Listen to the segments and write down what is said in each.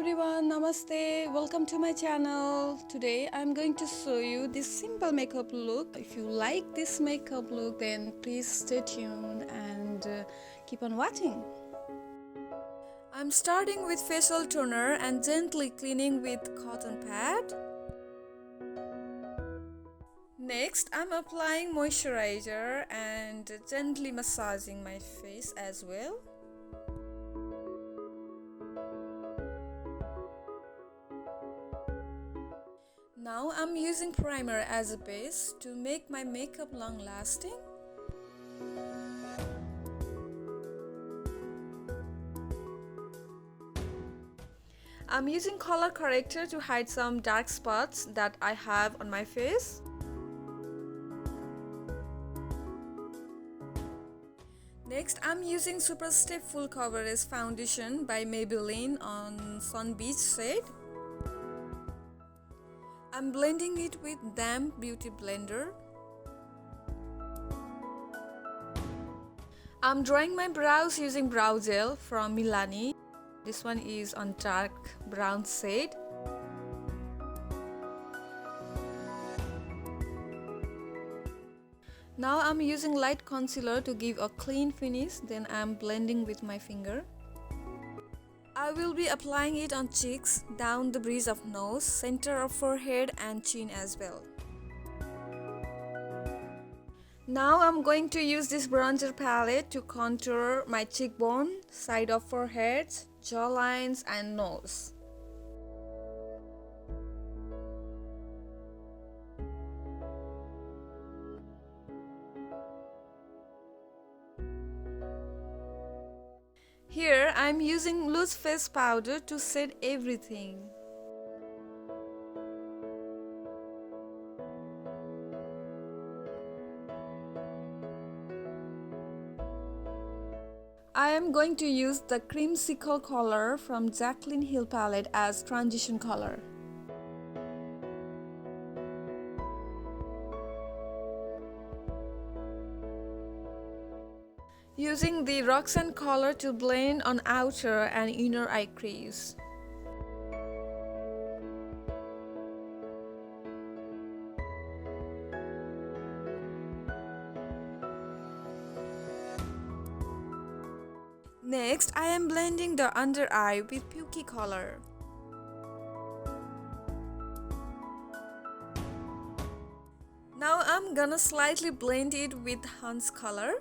everyone, namaste, welcome to my channel. Today I'm going to show you this simple makeup look. If you like this makeup look, then please stay tuned and keep on watching. I'm starting with facial toner and gently cleaning with cotton pad. Next, I'm applying moisturizer and gently massaging my face as well. Now I'm using primer as a base to make my makeup long lasting. I'm using color corrector to hide some dark spots that I have on my face. Next, I'm using Super Stay Full Coverage Foundation by Maybelline on Sun Beach shade. I'm blending it with damp beauty blender. I'm drawing my brows using brow gel from Milani. This one is on dark brown shade. Now I'm using light concealer to give a clean finish, then I'm blending with my finger. I will be applying it on cheeks, down the bridge of nose, center of forehead and chin as well. Now I'm going to use this bronzer palette to contour my cheekbone, side of forehead, jawlines and nose. Here I'm using loose face powder to set everything. I am going to use the creamsicle color from Jaclyn Hill palette as transition color. Using the Roxanne color to blend on outer and inner eye crease. Next, I am blending the under eye with Puky color. Now I'm gonna slightly blend it with Hans color.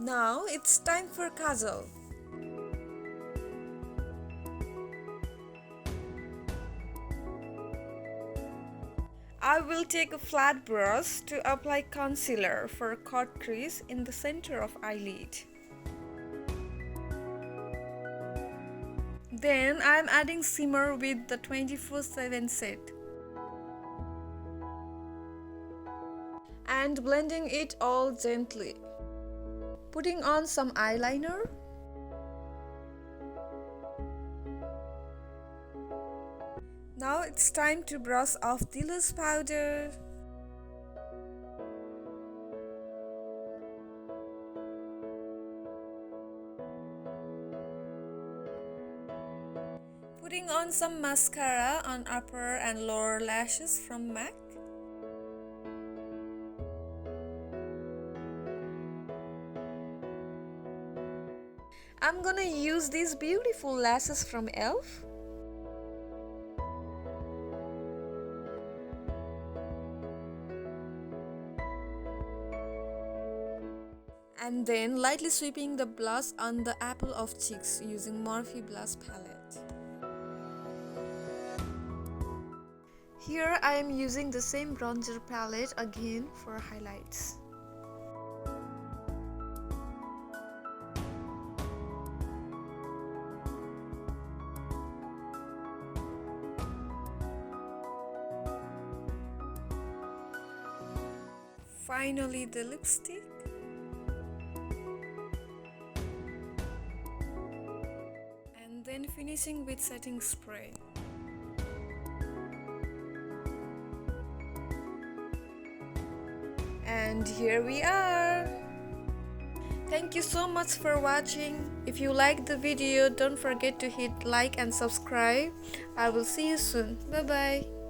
Now it's time for kajal. I will take a flat brush to apply concealer for a cut crease in the center of eyelid. Then I am adding shimmer with the 24/7 set and blending it all gently. Putting on some eyeliner. Now it's time to brush off the loose powder. Putting on some mascara on upper and lower lashes from MAC. I'm gonna use these beautiful lashes from ELF. And then lightly sweeping the blush on the apple of cheeks using Morphe Blush Palette. Here I am using the same bronzer palette again for highlights. Finally, the lipstick. And then finishing with setting spray. And here we are. Thank you so much for watching. If you liked the video, don't forget to hit like and subscribe. I will see you soon. Bye bye.